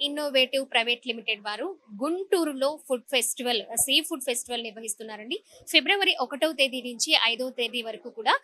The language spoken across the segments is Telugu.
ఇన్నోవేటివ్ ప్రైవేట్ లిమిటెడ్ వారు గుంటూరులో food festival sea food festival నిర్వహిస్తున్నారండి. ఫిబ్రవరి 1వ తేదీ నుంచి 5వ తేదీ వరకు కూడా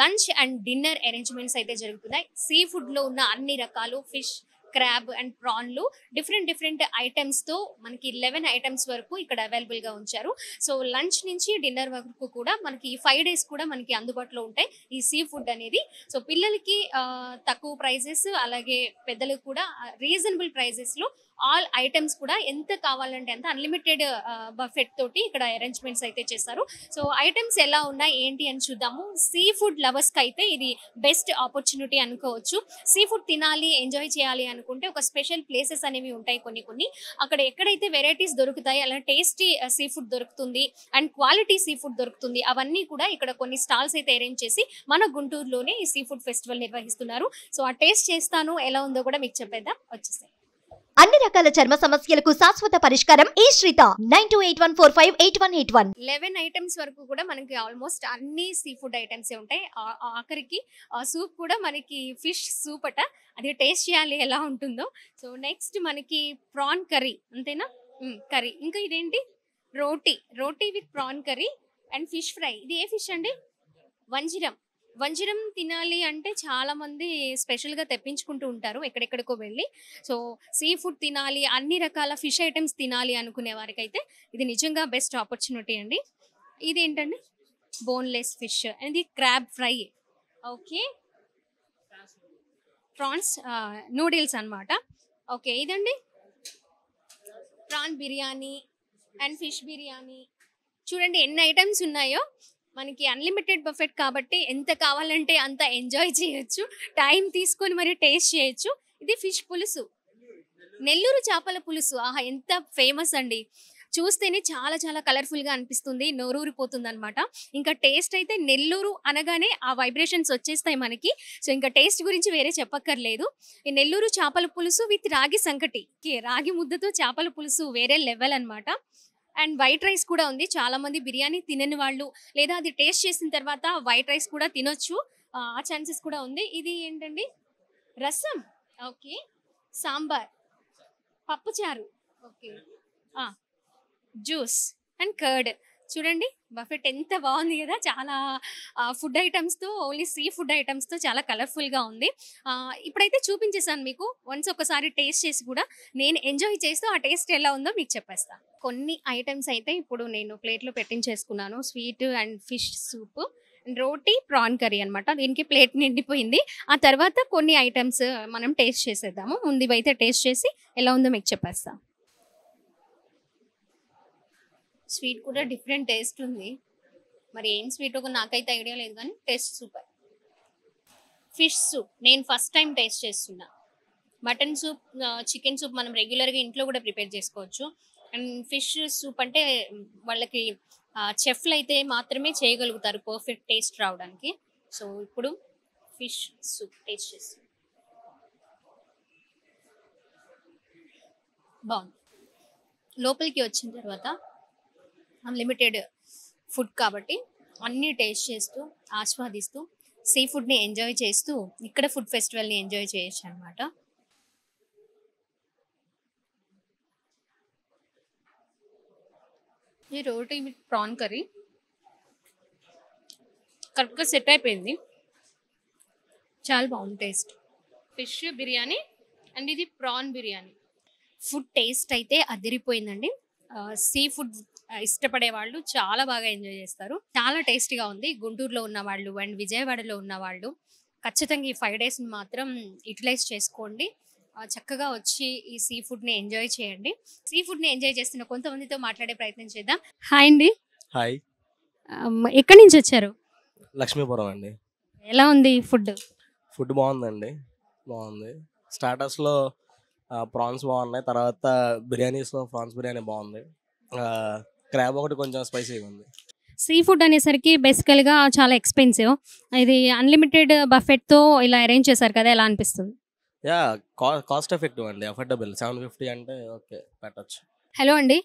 లంచ్ అండ్ డిన్నర్ అరేంజ్మెంట్స్ అయితే జరుగుతున్నాయి. సీ ఫుడ్ లో ఉన్న అన్ని రకాలు ఫిష్, క్రాబ్ అండ్ ప్రాన్లు డిఫరెంట్ ఐటమ్స్ తో మనకి 11 ఐటమ్స్ వరకు ఇక్కడ అవైలబుల్ గా ఉంచారు. సో లంచ్ నుంచి డిన్నర్ వరకు కూడా మనకి 5 days కూడా మనకి అందుబాటులో ఉంటాయి ఈ సీ ఫుడ్ అనేది. సో పిల్లలకి తక్కువ ప్రైజెస్, అలాగే పెద్దలకు కూడా రీజనబుల్ ప్రైజెస్ లో ఆల్ ఐటమ్స్ కూడా ఎంత కావాలంటే అంత అన్లిమిటెడ్ బఫెట్ తోటి ఇక్కడ అరేంజ్మెంట్స్ అయితే చేశారు. సో ఐటమ్స్ ఎలా ఉన్నాయి ఏంటి అని చూద్దాము. సీ ఫుడ్ లవర్స్ కి అయితే ఇది బెస్ట్ ఆపర్చునిటీ అనుకోవచ్చు. సీ ఫుడ్ తినాలి, ఎంజాయ్ చేయాలి అనుకుంటే ఒక స్పెషల్ ప్లేసెస్ అనేవి ఉంటాయి కొన్ని. అక్కడ ఎక్కడైతే వెరైటీస్ దొరుకుతాయి, అలా టేస్టీ సీ ఫుడ్ దొరుకుతుంది అండ్ క్వాలిటీ సీ ఫుడ్ దొరుకుతుంది, అవన్నీ కూడా ఇక్కడ కొన్ని స్టాల్స్ అయితే అరేంజ్ చేసి మన గుంటూరులోనే ఈ సీ ఫుడ్ ఫెస్టివల్ నిర్వహిస్తున్నారు. సో ఆ టేస్ట్ చేస్తాను, ఎలా ఉందో కూడా మీకు చెప్పేద్దాం, వచ్చేసాయి. అన్ని రకాల చర్మ సమస్యలకు శాశ్వత పరిష్కారం ఈ శ్రీత 9281458181. 11 ఐటమ్స్ వరకు కూడా మనకి ఆల్మోస్ట్ అన్ని సీ ఫుడ్ ఐటమ్స్ ఉంటాయి. ఆఖరికి సూప్ కూడా మనకి ఫిష్ సూప్ అట, అది టేస్ట్ చేయాలి ఎలా ఉంటుందో. సో నెక్స్ట్ మనకి ప్రాన్ కర్రీ, అంతేనా? కర్రీ. ఇంకా ఇదేంటి? Roti with prawn curry and fish fry. ఇది ఏ ఫిష్ అండి? వంజరం తినాలి అంటే చాలా మంది స్పెషల్ గా తెప్పించుకుంటూ ఉంటారు ఎక్కడెక్కడికో వెళ్ళి. సో సీ ఫుడ్ తినాలి, అన్ని రకాల ఫిష్ ఐటమ్స్ తినాలి అనుకునే వారికి అయితే ఇది నిజంగా బెస్ట్ ఆపర్చునిటీ అండి. ఇది ఏంటండి? బోన్లెస్ ఫిష్, ఇది crab fry. Okay, prawns noodles అన్నమాట. ఓకే, ఇదండి prawn biryani and fish biryani. చూడండి ఎన్ని ఐటమ్స్ ఉన్నాయో. మనకి అన్లిమిటెడ్ బఫెట్ కాబట్టి ఎంత కావాలంటే అంత ఎంజాయ్ చేయొచ్చు, టైం తీసుకొని మరి టేస్ట్ చేయొచ్చు. ఇది ఫిష్ పులుసు, నెల్లూరు చేపల పులుసు. ఆహా, ఎంత ఫేమస్ అండి. చూస్తేనే చాలా చాలా కలర్ఫుల్ గా అనిపిస్తుంది, నోరూరిపోతుంది అనమాట. ఇంకా టేస్ట్ అయితే నెల్లూరు అనగానే ఆ వైబ్రేషన్స్ వచ్చేస్తాయి మనకి. సో ఇంకా టేస్ట్ గురించి వేరే చెప్పక్కర్లేదు. ఈ నెల్లూరు చేపల పులుసు విత్ రాగి సంకటి, రాగి ముద్దతో చేపల పులుసు వేరే లెవెల్ అనమాట. అండ్ వైట్ రైస్ కూడా ఉంది. చాలా మంది బిర్యానీ తినని వాళ్ళు, లేదా అది టేస్ట్ చేసిన తర్వాత వైట్ రైస్ కూడా తినొచ్చు, ఆ ఛాన్సెస్ కూడా ఉంది. ఇది ఏంటండి? రసం. ఓకే, సాంబార్, పప్పుచారు. Okay, juice and curd. చూడండి బఫెట్ ఎంత బాగుంది కదా. చాలా ఫుడ్ ఐటమ్స్తో, ఓన్లీ సీ ఫుడ్ ఐటమ్స్తో చాలా కలర్ఫుల్గా ఉంది. ఇప్పుడైతే చూపించేసాను మీకు. వన్స్ ఒకసారి టేస్ట్ చేసి కూడా నేను ఎంజాయ్ చేస్తూ ఆ టేస్ట్ ఎలా ఉందో మీకు చెప్పేస్తాను. కొన్ని ఐటమ్స్ అయితే ఇప్పుడు నేను ప్లేట్లో పెట్టించేసుకున్నాను. Sweet and fish soup, roti, prawn curry అనమాట. దీనికి ప్లేట్ నిండిపోయింది. ఆ తర్వాత కొన్ని ఐటమ్స్ మనం టేస్ట్ చేసేద్దాము. ముందు ఇవైతే టేస్ట్ చేసి ఎలా ఉందో మీకు చెప్పేస్తాను. స్వీట్ కూడా డిఫరెంట్ టేస్ట్ ఉంది, మరి ఏం స్వీట్ ఒక నాకైతే ఐడియా లేదు, కానీ టేస్ట్ సూపర్. ఫిష్ సూప్ నేను ఫస్ట్ టైం టేస్ట్ చేస్తున్నా. మటన్ సూప్, చికెన్ సూప్ మనం రెగ్యులర్గా ఇంట్లో కూడా ప్రిపేర్ చేసుకోవచ్చు. అండ్ ఫిష్ సూప్ అంటే వాళ్ళకి చెఫ్లు అయితే మాత్రమే చేయగలుగుతారు పర్ఫెక్ట్ టేస్ట్ రావడానికి. సో ఇప్పుడు ఫిష్ సూప్ టేస్ట్ చేస్తాం. బాగుంది. లోపలికి వచ్చిన తర్వాత అన్లిమిటెడ్ ఫుడ్ కాబట్టి అన్నీ టేస్ట్ చేస్తూ ఆస్వాదిస్తూ సీ ఫుడ్ని ఎంజాయ్ చేస్తూ ఇక్కడ ఫుడ్ ఫెస్టివల్ని ఎంజాయ్ చేయొచ్చు అనమాట. ఈ రోటీ విత్ ప్రాన్ కర్రీ కరెక్ట్గా సెట్ అయిపోయింది, చాలా బాగుంది టేస్ట్. ఫిష్ బిర్యానీ అండ్ ఇది ప్రాన్ బిర్యానీ. ఫుడ్ టేస్ట్ అయితే అదిరిపోయిందండి. సీ ఫుడ్ ఇష్టపడే వాళ్ళు చాలా బాగా ఎంజాయ్ చేస్తారు. చాలా టేస్టీగా ఉంది. గుంటూరులో ఉన్న వాళ్ళు అండ్ విజయవాడలో ఉన్న వాళ్ళు ఖచ్చితంగా ఈ 5 days మాత్రం యూటిలైజ్ చేసుకోండి. చక్కగా వచ్చి ఈ సీ ఫుడ్ని ఎంజాయ్ చేయండి. సీ ఫుడ్ని ఎంజాయ్ చేస్తున్న కొంతమందితో మాట్లాడే ప్రయత్నం చేద్దాం. హాయ్ అండి. హాయ్. ఎక్కడి నుంచి వచ్చారు? లక్ష్మీపురం అండి. ఎలా ఉంది ఫుడ్? ఫుడ్ బాగుందండి, బాగుంది. స్టార్టర్స్లో ప్రాన్స్ బాగున్నాయి, తర్వాత బిర్యానీస్లో ప్రాన్స్ బిర్యానీ బాగుంది. క్రాబ్ ఒకటి కొంచెం స్పైసీగా ఉంది. సీ ఫుడ్ అనేసరికి బేసికల్గా చాలా ఎక్స్పెన్సివ్. ఇది అన్లిమిటెడ్ బఫెట్తో ఇలా అరేంజ్ చేశారు కదా, ఎలా అనిపిస్తుంది? యా, కాస్ట్ ఎఫెక్టివ్ అండి, అఫోర్డబుల్. 750 అంటే ఓకే, పెట్టచ్చు. హలో అండి,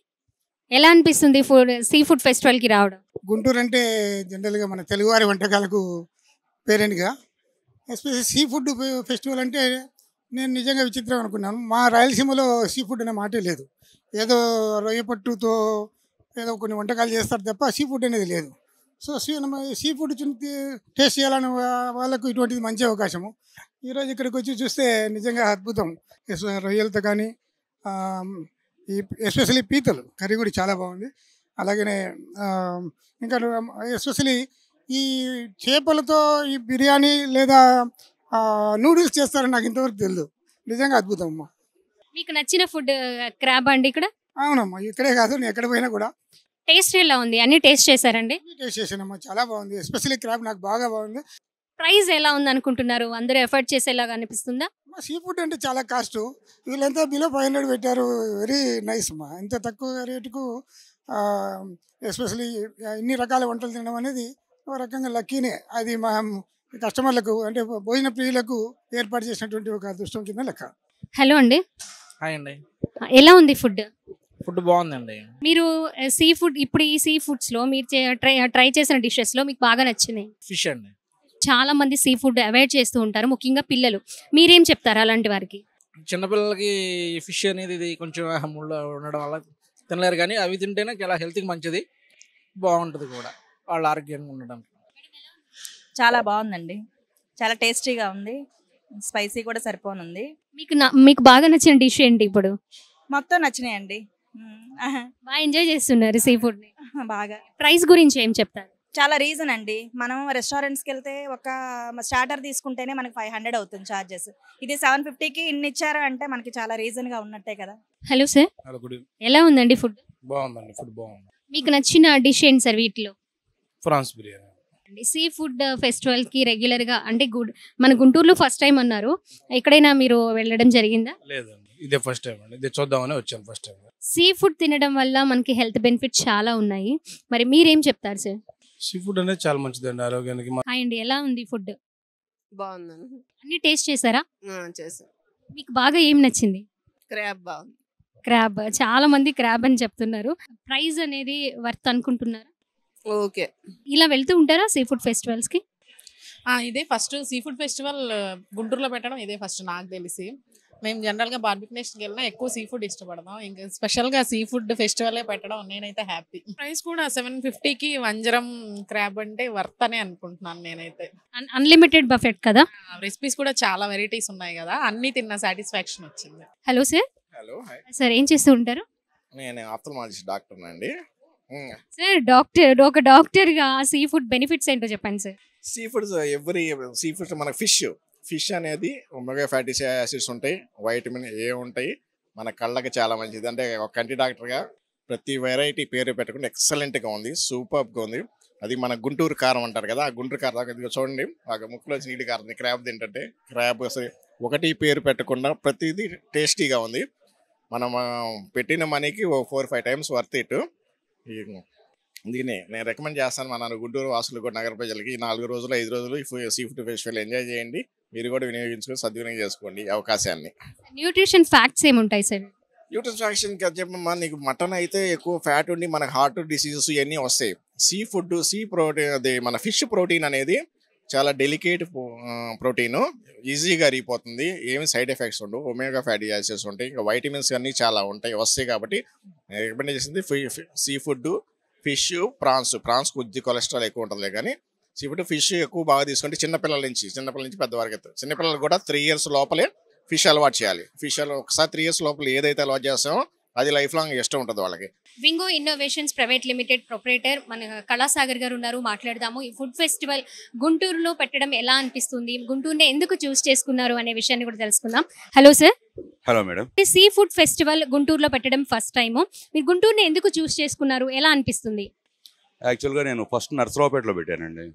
ఎలా అనిపిస్తుంది సీ ఫుడ్ ఫెస్టివల్కి రావడం? గుంటూరు అంటే జనరల్గా మన తెలుగువారి వంటకాలకు పేరెంట్గా, ఎస్పెషల్లీ సీ ఫుడ్ ఫెస్టివల్ అంటే నేను నిజంగా విచిత్రం అనుకున్నాను. మా రాయలసీమలో సీ ఫుడ్ అనే మాటే లేదు. ఏదో రొయ్య పట్టుతో ఏదో కొన్ని వంటకాలు చేస్తారు తప్ప సీ ఫుడ్ అనేది లేదు. సో సీ ఫుడ్ టేస్ట్ చేయాలని వాళ్ళకు ఇటువంటిది మంచి అవకాశము. ఈరోజు ఇక్కడికి వచ్చి చూస్తే నిజంగా అద్భుతం. రొయ్యలతో కానీ ఈ ఎస్పెషలీ పీతలు కర్రీ కూడా చాలా బాగుంది. అలాగనే ఇంకా ఎస్పెషలీ ఈ చేపలతో ఈ బిర్యానీ లేదా నూడిల్స్ చేస్తారని నాకు ఇంతవరకు తెలియదు. నిజంగా అద్భుతం అమ్మా. మీకు నచ్చిన ఫుడ్ క్రాబ్ అండి ఇక్కడ? అవునమ్మా, ఇక్కడే కాదు నేను ఎక్కడ పోయినా కూడా టేస్ట్ ఎలా ఉంది? అన్ని టేస్ట్ చేశారండి? టేస్ట్ చేశానమ్మా, చాలా బాగుంది. ఎస్పెషల్లీ క్రాబ్ నాకు బాగా బాగుంది. ప్రైస్ ఎలా ఉంది అనుకుంటున్నారు? అందరూ ఎఫర్ట్ చేసేలాగా అనిపిస్తుందా? సీ ఫుడ్ అంటే చాలా కాస్ట్. వీళ్ళంతా బిలో 500 పెట్టారు. వెరీ నైస్ అమ్మా. ఇంత తక్కువ రేటుకు ఎస్పెషల్లీ ఇన్ని రకాల వంటలు తినడం అనేది ఒక రకంగా లక్కీనే. అది మా కస్టమర్లకు అంటే భోజన ప్రియులకు ఏర్పాటు చేసినటువంటి ఒక అదృష్టం కింద లెక్క. హలో అండి, హాయ్ అండి. ఎలా ఉంది ఫుడ్? ఫుడ్ బాగుందండి. మీరు సీ ఫుడ్ ఇప్పుడు ఈ సీ ఫుడ్స్ లో మీరు ట్రై చేసిన డిషెస్ లో మీకు బాగా నచ్చింది? ఫిష్ అండి. చాలా మంది సీ ఫుడ్ అవాయిడ్ చేస్తూ ఉంటారు, ముఖ్యంగా పిల్లలు. మీరేం చెప్తారు అలాంటి వారికి? చిన్నపిల్లలకి ఫిష్ అనేది ఇది కొంచెం ముళ్ళు ఉండడం వల్ల తినలేరు, కానీ అవి తింటేనే చాలా హెల్త్కి మంచిది, బాగుంటుంది కూడా వాళ్ళ ఆరోగ్యంగా ఉండడానికి. చాలా బాగుందండి, చాలా టేస్టీగా ఉంది, స్పైసీ కూడా సరిపోనుంది. మీకు బాగా నచ్చిన డిష్ ఏంటి ఇప్పుడు? మొత్తం నచ్చినాయండి. బాగా ఎంజాయ్ చేస్తున్నారు సీ ఫుడ్ ని. బాగా. ప్రైస్ గురించి ఏం చెప్తారు? చాలా రీజన్ అండి. మనం రెస్టారెంట్స్కి వెళ్తే ఒక స్టార్టర్ తీసుకుంటేనే మనకి 500 అవుతుంది చార్జెస్. ఇది 750కి ఇన్ని ఇచ్చారు అంటే మనకి చాలా రీజన్గా ఉన్నట్టే కదా. హలో సార్, ఎలా ఉందండి ఫుడ్? బాగుందండి, ఫుడ్ బాగుంది. మీకు నచ్చిన డిష్ ఏంటి సార్ వీటిలో? Prawns biryani. Sea food festival కి రెగ్యులర్ గా అంటే మన గుంటూరులో ఫస్ట్ టైం అన్నారు, ఎక్కడైనా మీరు వెళ్ళడం జరిగిందా? లేదండి, ఇదే ఫస్ట్ టైం అండి. ఇది చూద్దామని వచ్చాను ఫస్ట్ టైం. సీ ఫుడ్ తినడం వల్ల మనకి హెల్త్ బెనిఫిట్స్ చాలా ఉన్నాయి, మరి మీరేం చెప్తారు సార్? సీ ఫుడ్ అనేది చాలా మంచిదండి ఆరోగ్యానికి. హాయ్ అండి, ఎలా ఉంది ఫుడ్? బాగుందండి. అన్ని టేస్ట్ చేశారా? చేసాం. మీకు బాగా ఏం నచ్చింది? క్రాబ్ బాగుంది. క్రాబ్, చాలా మంది క్రాబ్ అని చెప్తున్నారు. ప్రైస్ అనేది వర్త్ అనుకుంటున్నారా? ఓకే. ఇలా వెళ్తూ ఉంటారా సీ ఫుడ్ ఫెస్టివల్స్ కి? ఇదే ఫస్ట్ సీ ఫుడ్ ఫెస్టివల్ గుంటూరులో పెట్టడం ఇదే ఫస్ట్ నాకు తెలిసి. మేము జనరల్గా బార్బిక్ నేషన్కి వెళ్ళినా ఎక్కువ సీ ఫుడ్ ఇష్టపడతాం, ఇంకా స్పెషల్గా సీ ఫుడ్ ఫెస్టివలే పెట్టడం నేనైతే హ్యాపీ. ప్రైస్ కూడా 750కి వంజరం క్రాబ్ అంటే వర్త్ అనే అనుకుంటున్నాను నేనైతే. అన్లిమిటెడ్ బఫెట్ కదా, రెసిపీస్ కూడా చాలా వెరైటీస్ ఉన్నాయి కదా, అన్ని తిన్న సాటిస్ఫాక్షన్ వచ్చింది. Hello sir. Hello, hi. Sir ఏం చేస్తూ ఉంటారు? నేను ఆప్థల్మాలజిస్ట్ డాక్టర్ అండి. సార్ ఒక డాక్టర్ గా సీ ఫుడ్ బెనిఫిట్స్ ఏంటో చెప్పండి sir. Sea foods sea foods మన ఫిష్ అనేది ఒమేగా ఫ్యాటీ యాసిడ్స్ ఉంటాయి, వైటమిన్ ఏ ఉంటాయి, మన కళ్ళకి చాలా మంచిది. అంటే ఒక కంటి డాక్టర్గా ప్రతి వెరైటీ పేరు పెట్టుకుంటే ఎక్సలెంట్గా ఉంది, సూపర్గా ఉంది. అది మన గుంటూరు కారం అంటారు కదా, ఆ గుంటూరు కారం ఇది చూడండి, ఆ ముక్కులో నీటి కారం క్రాబ్ తింటే క్రాబ్ ఒకటి పేరు పెట్టకుండా ప్రతిదీ టేస్టీగా ఉంది. మనం పెట్టిన మనీకి 4-5 టైమ్స్ వర్త్ ఇట్. దీన్ని నేను రికమెండ్ చేస్తాను మన గుంటూరు వాసులు కూడా, నగర ప్రజలకి. 4 రోజులు 5 రోజులు సీ ఫుడ్ ఫెస్టివల్ ఎంజాయ్ చేయండి, మీరు కూడా వినియోగించుకొని సద్వినియోగం చేసుకోండి అవకాశాన్ని. న్యూట్రిషన్ ఫ్యాక్ట్స్ ఏముంటాయి సార్? న్యూట్రిషన్ చెప్పమ్మా, నీకు మటన్ అయితే ఎక్కువ ఫ్యాట్ ఉండి మనకు హార్ట్ డిసీజెస్ ఇవన్నీ వస్తాయి. సీ ప్రోటీన్ అది మన ఫిష్ ప్రోటీన్ అనేది చాలా డెలికేట్ ప్రోటీన్, ఈజీగా అరిగిపోతుంది, ఏమి సైడ్ ఎఫెక్ట్స్ ఉండవు, ఒమేగా ఫ్యాటీ యాసిడ్స్ ఉంటాయి, ఇంకా వైటమిన్స్ అన్నీ చాలా వస్తాయి. కాబట్టి నేను రికమెండ్ చేసింది సీ ఫుడ్, ఫిష్, ప్రాన్స్ కొద్ది కొలెస్ట్రాల్ ఎక్కువ ఉంటుంది, కానీ సీ ఫుడ్ ఫిష్ ఎక్కువ బాగా తీసుకుంటే చిన్నపిల్లల నుంచి పెద్దవారికి అయితే. చిన్నపిల్లలు కూడా 3 years లోపలే ఫిష్ అలవాటు చేయాలి. ఒకసారి 3 years లోపల ఏదైతే అలవాటు చేస్తామో అది లైఫ్ లాంగ్ ఇష్టం ఉంటుంది వాళ్ళకి. వింగో ఇన్నోవేషన్స్ ప్రైవేట్ లిమిటెడ్ ప్రొపరేటర్ మన కళాసాగర్ గారు ఉన్నారు, మాట్లాడదాము. ఈ ఫుడ్ ఫెస్టివల్ గుంటూరులో పెట్టడం ఎలా అనిపిస్తుంది, గుంటూరుని ఎందుకు చూస్ చేసుకున్నారు అనే విషయాన్ని కూడా తెలుసుకుందాం. Hello sir. Hello madam. Sea food festival గుంటూరులో పెట్టడం ఫస్ట్ టైం, మీరు గుంటూరుని ఎందుకు చూస్ చేసుకున్నారు, ఎలా అనిపిస్తుంది? యాక్చువల్గా నేను ఫస్ట్ నర్సరావుపేటలో పెట్టానండి,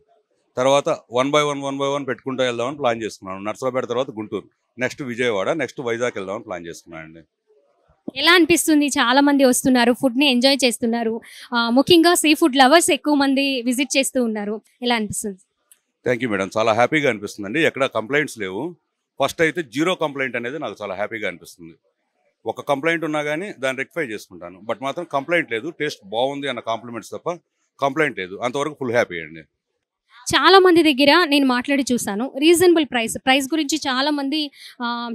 తర్వాత 1 by 1 పెట్టుకుంటూ వెళ్దామని ప్లాన్ చేసుకున్నాను. నర్సరావుపేట తర్వాత గుంటూరు, నెక్స్ట్ విజయవాడ, నెక్స్ట్ వైజాగ్ వెళ్దామని ప్లాన్ చేసుకున్నానండి. ఎలా అనిపిస్తుంది? చాలా మంది వస్తున్నారు, ఫుడ్ ని ఎంజాయ్ చేస్తున్నారు, ముఖ్యంగా సీ ఫుడ్ లవర్స్ ఎక్కువ మంది విజిట్ చేస్తూ ఉన్నారు, ఎలా అనిపిస్తుంది? థ్యాంక్ యూ మేడం, చాలా హ్యాపీగా అనిపిస్తుందండి. ఎక్కడ కంప్లైంట్స్ లేవు. ఫస్ట్ అయితే 0 కంప్లైంట్ అనేది నాకు చాలా హ్యాపీగా అనిపిస్తుంది. ఒక కంప్లైంట్ ఉన్నా కానీ దాన్ని రెక్టిఫై చేసుకుంటాను, బట్ మాత్రం కంప్లైంట్ లేదు. టేస్ట్ బాగుంది అన్న కాంప్లిమెంట్స్ తప్ప కంప్లైంట్ లేదు, అంతవరకు ఫుల్ హ్యాపీ అండి. చాలా మంది దగ్గర నేను మాట్లాడి చూసాను. రీజనబుల్ ప్రైస్ గురించి చాలా మంది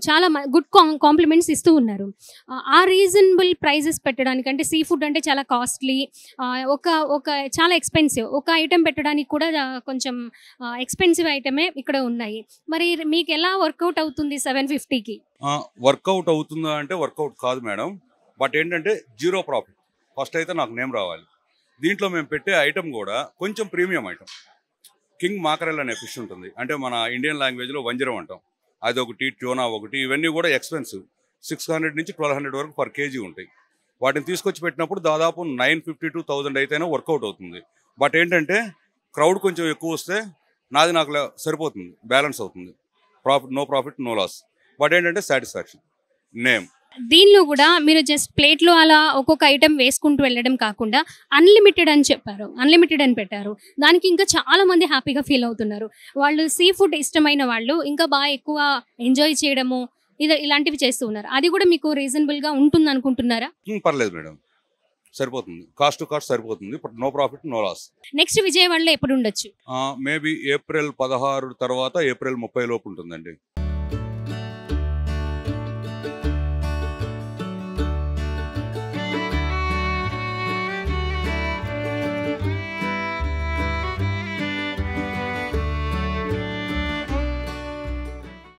చాలా గుడ్ కాంప్లిమెంట్స్ ఇస్తూ ఉన్నారు. ఆ రీజనబుల్ ప్రైజెస్ పెట్టడానికంటే సీ ఫుడ్ అంటే చాలా కాస్ట్లీ, ఒక ఒక చాలా ఎక్స్పెన్సివ్. ఒక ఐటెం పెట్టడానికి కూడా కొంచెం ఎక్స్పెన్సివ్ ఐటమే ఇక్కడ ఉన్నాయి. మరి మీకు ఎలా వర్కౌట్ అవుతుంది 750కి? వర్కౌట్ అవుతుందా అంటే వర్కౌట్ కాదు మేడం. బట్ ఏంటంటే జీరో ప్రాఫిట్. ఫస్ట్ అయితే నాకు నేమ్ రావాలి. దీంట్లో మేము పెట్టే ఐటెం కూడా కొంచెం ప్రీమియం ఐటెం. కింగ్ మాకరెల్ అనే ఫిష్ ఉంటుంది, అంటే మన ఇండియన్ లాంగ్వేజ్లో వంజరం అంటాం. అదొకటి, ట్యూనా ఒకటి, ఇవన్నీ కూడా ఎక్స్పెన్సివ్. 600 నుంచి 1200 వరకు పర్ కేజీ ఉంటాయి. వాటిని తీసుకొచ్చి పెట్టినప్పుడు దాదాపు 950 to 1000 అయితేనే వర్కౌట్ అవుతుంది. బట్ ఏంటంటే క్రౌడ్ కొంచెం ఎక్కువ వస్తే నాకు సరిపోతుంది, బ్యాలెన్స్ అవుతుంది. No profit no loss. But ఏంటంటే సాటిస్ఫాక్షన్ నేమ్. దీనిలో కూడా మీరు జస్ట్ ప్లేట్లో అలా ఒక్కొక్క ఐటెం వేసుకుంటూ వెళ్ళడం కాకుండా అన్లిమిటెడ్ అని చెప్పారు, అన్లిమిటెడ్ అని పెట్టారు. దానికి ఇంకా చాలా మంది హ్యాపీగా ఫీల్ అవుతున్నారు. వాళ్ళు సీ ఫుడ్ ఇష్టమైన వాళ్ళు ఇంకా బాగా ఎక్కువ ఎంజాయ్ చేయడము ఇలాంటివి చేస్తూ ఉన్నారు. అది కూడా మీకు రీజనబుల్గా ఉంటుంది అనుకుంటున్నారా? పర్లేదు మేడం, సరిపోతుంది. కాస్ట్ సరిపోతుంది. But no profit no loss. Next విజయవాడలో ఎప్పుడు ఉండొచ్చు? మేబీ ఏప్రిల్ 16 తర్వాత ఏప్రిల్ 30 లోపు ఉంటుందండి.